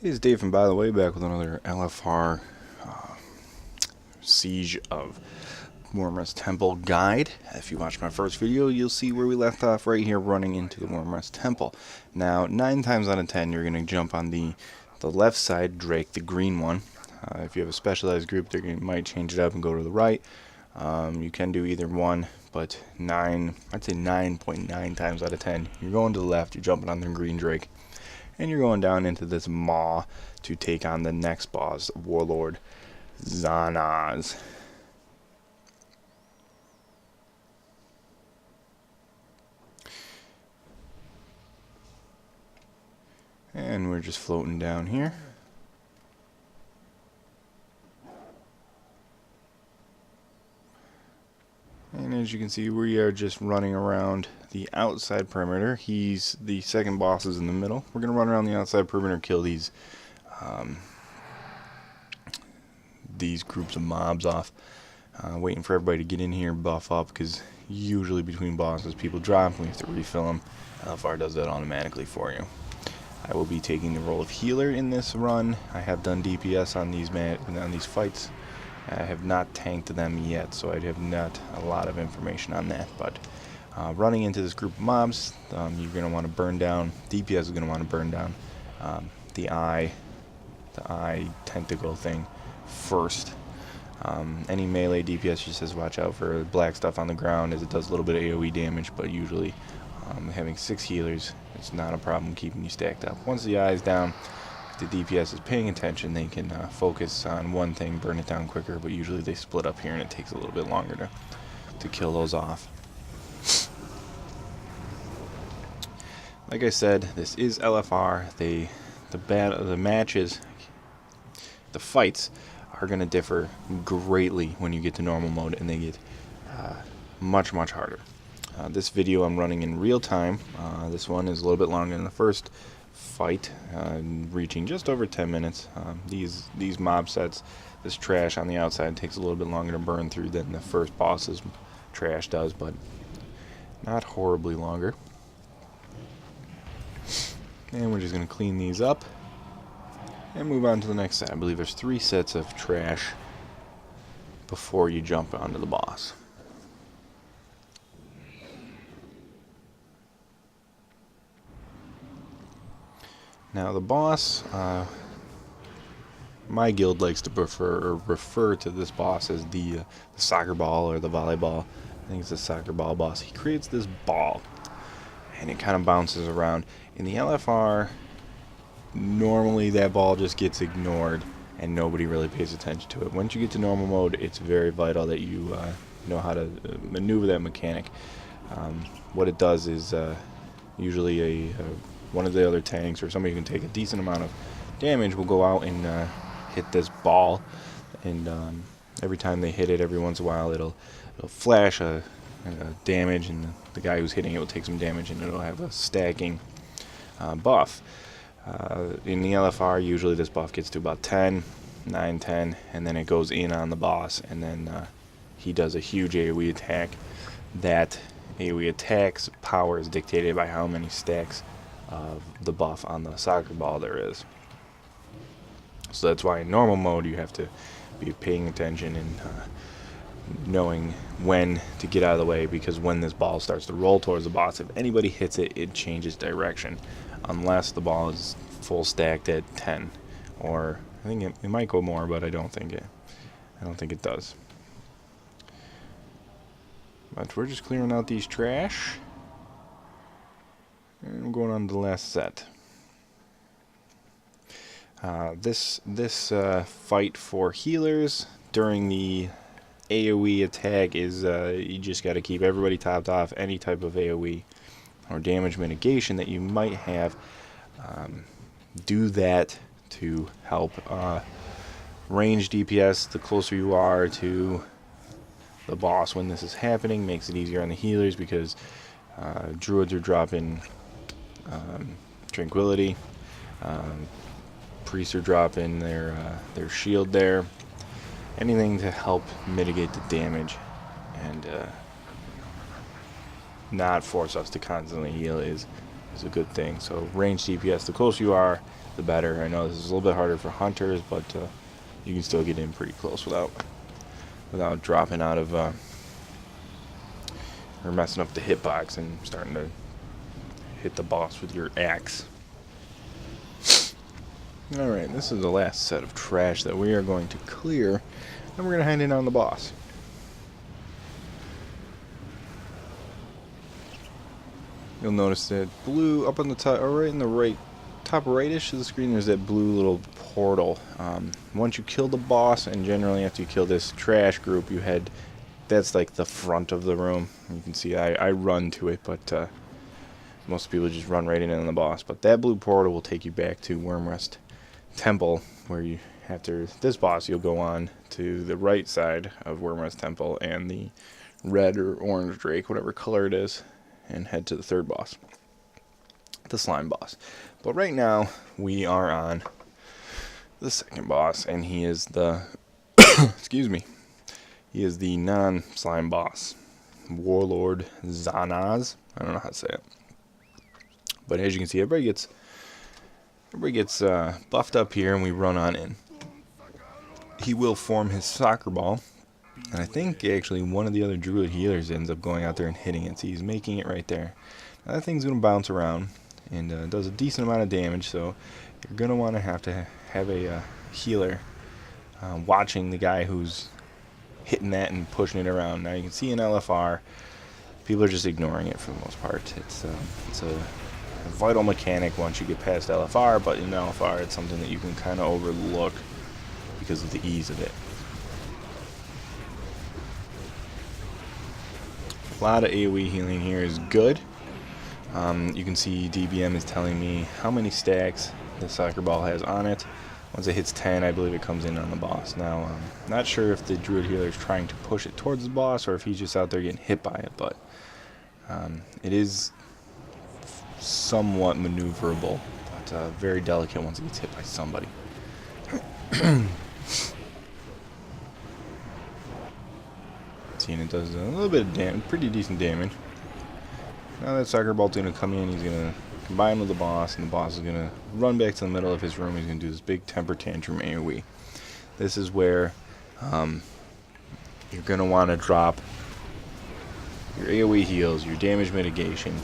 Hey, it's Dave, and by the way, back with another LFR Siege of Warcraft Temple guide. If you watched my first video, you'll see where we left off right here running into the Warcraft Temple. Now, 9 times out of 10, you're going to jump on the left side, Drake, the green one. If you have a specialized group, they might change it up and go to the right. You can do either one, but I'd say 9.9 times out of 10, you're going to the left, you're jumping on the green Drake. And you're going down into this maw to take on the next boss, Warlord Zon'ozz. And we're just floating down here. And as you can see, we are just running around the outside perimeter. The second boss is in the middle. We're going to run around the outside perimeter, kill these groups of mobs off. Waiting for everybody to get in here and buff up, because usually between bosses people drop and we have to refill them. LFR does that automatically for you. I will be taking the role of healer in this run. I have done DPS on these fights. I have not tanked them yet, so I have not a lot of information on that. But running into this group of mobs, you're going to want to burn down. DPS is going to want to burn down the eye tentacle thing first. Any melee DPS just says watch out for black stuff on the ground, as it does a little bit of AoE damage, but usually having 6 healers, it's not a problem keeping you stacked up. Once the eye is down, if the DPS is paying attention, they can focus on one thing, burn it down quicker, but usually they split up here and it takes a little bit longer to kill those off. Like I said, this is LFR. The matches, the fights are going to differ greatly when you get to normal mode, and they get much harder. This video I'm running in real time. This one is a little bit longer than the first fight, reaching just over 10 minutes. These mob sets, this trash on the outside takes a little bit longer to burn through than the first boss's trash does, but not horribly longer. And we're just going to clean these up and move on to the next set. I believe there's 3 sets of trash before you jump onto the boss. Now the boss, my guild likes to refer to this boss as the soccer ball or the volleyball. I think it's the soccer ball boss. He creates this ball, and it kind of bounces around. In the LFR, normally that ball just gets ignored and nobody really pays attention to it. Once you get to normal mode, it's very vital that you know how to maneuver that mechanic. What it does is usually one of the other tanks or somebody who can take a decent amount of damage will go out and hit this ball, and every time they hit it, every once in a while it'll flash a damage, and the guy who's hitting it will take some damage, and it'll have a stacking buff. In the LFR, usually this buff gets to about 9, 10, and then it goes in on the boss, and then he does a huge AoE attack. That AoE attack's power is dictated by how many stacks of the buff on the soccer ball there is. So that's why in normal mode you have to be paying attention and knowing when to get out of the way, because when this ball starts to roll towards the boss, if anybody hits it, it changes direction, unless the ball is full stacked at 10, or I think it might go more, but I don't think it does. But we're just clearing out these trash, and we're going on to the last set. This fight for healers during the AoE attack is you just got to keep everybody topped off. Any type of AoE or damage mitigation that you might have, do that to help range DPS. The closer you are to the boss when this is happening, makes it easier on the healers, because druids are dropping tranquility, priests are dropping their shield there. Anything to help mitigate the damage and not force us to constantly heal is a good thing. So range DPS, the closer you are, the better. I know this is a little bit harder for hunters, but you can still get in pretty close without dropping out of or messing up the hitbox and starting to hit the boss with your axe. Alright, this is the last set of trash that we are going to clear, and we're going to hand in on the boss. You'll notice that blue up on the top, or right in the top rightish of the screen, there's that blue little portal. Once you kill the boss, and generally after you kill this trash group, you head, that's like the front of the room. You can see I run to it, but most people just run right in on the boss. But that blue portal will take you back to Wormrest Temple, where you, after this boss, you'll go on to the right side of Wormrest Temple and the red or orange drake, whatever color it is, and head to the third boss, the slime boss. But right now we are on the second boss, and he is the excuse me, he is the non-slime boss, Warlord Zon'ozz. I don't know how to say it, but as you can see, everybody gets buffed up here, and we run on in. He will form his soccer ball, and I think actually one of the other druid healers ends up going out there and hitting it. See, he's making it right there. Now that thing's going to bounce around and does a decent amount of damage, so you're going to want to have a healer watching the guy who's hitting that and pushing it around. Now you can see in LFR, people are just ignoring it for the most part. It's a vital mechanic once you get past LFR, but in LFR it's something that you can kind of overlook because of the ease of it. A lot of AoE healing here is good. You can see DBM is telling me how many stacks the soccer ball has on it. Once it hits 10, I believe it comes in on the boss. Now, not sure if the druid healer is trying to push it towards the boss or if he's just out there getting hit by it, but it is somewhat maneuverable, but very delicate once it gets hit by somebody. And it does a little bit of damage, pretty decent damage. Now that soccer ball's going to come in, he's going to combine with the boss, and the boss is going to run back to the middle of his room. He's going to do this big temper tantrum AoE. This is where you're going to want to drop your AoE heals, your damage mitigation,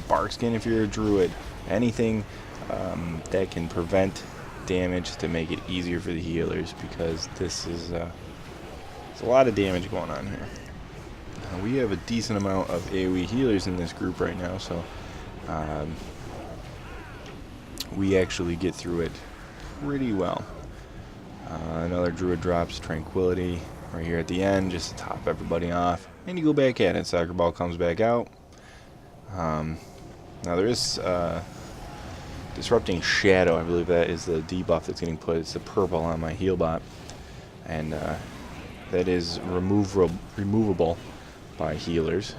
bark skin if you're a druid, anything that can prevent damage to make it easier for the healers, because this is there's a lot of damage going on here. We have a decent amount of AoE healers in this group right now, so we actually get through it pretty well. Another druid drops Tranquility right here at the end just to top everybody off, and you go back at it. Soccer ball comes back out. Now there is Disrupting Shadow. I believe that is the debuff that's getting put. It's the purple on my heal bot, and that is removable by healers.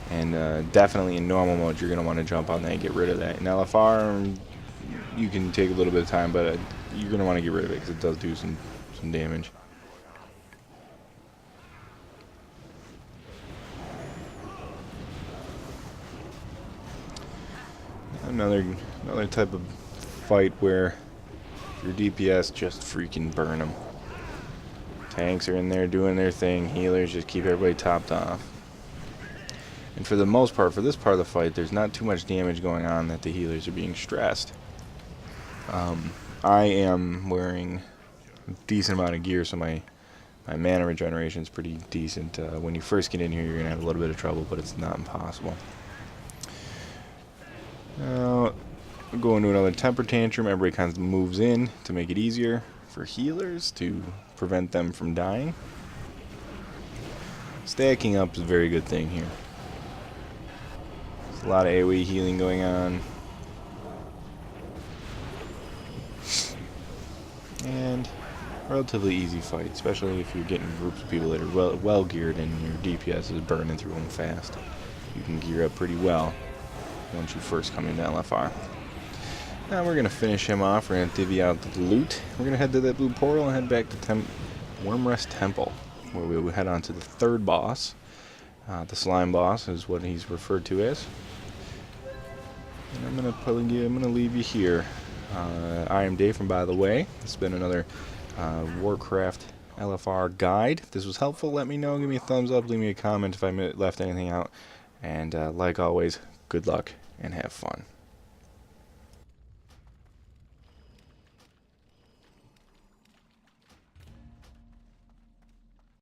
And definitely in normal mode, you're going to want to jump on that and get rid of that. In LFR, you can take a little bit of time, but you're going to want to get rid of it because it does do some damage. Another type of fight where your DPS just freaking burn them. Tanks are in there doing their thing. Healers just keep everybody topped off. And for the most part, for this part of the fight, there's not too much damage going on that the healers are being stressed. I am wearing a decent amount of gear, so my mana regeneration is pretty decent. When you first get in here, you're going to have a little bit of trouble, but it's not impossible. Now, we'll go into another temper tantrum. Everybody kind of moves in to make it easier for healers to prevent them from dying. Stacking up is a very good thing here. There's a lot of AoE healing going on. And relatively easy fight, especially if you're getting groups of people that are well geared and your DPS is burning through them fast. You can gear up pretty well once you first come into LFR. Now we're going to finish him off. We're going to divvy out the loot. We're going to head to that blue portal and head back to Wormrest Temple, where we will head on to the third boss. The slime boss is what he's referred to as. And I'm gonna leave you here. I am Dave from By the Way. It's been another Warcraft LFR guide. If this was helpful, let me know. Give me a thumbs up. Leave me a comment if I left anything out. And like always, good luck and have fun.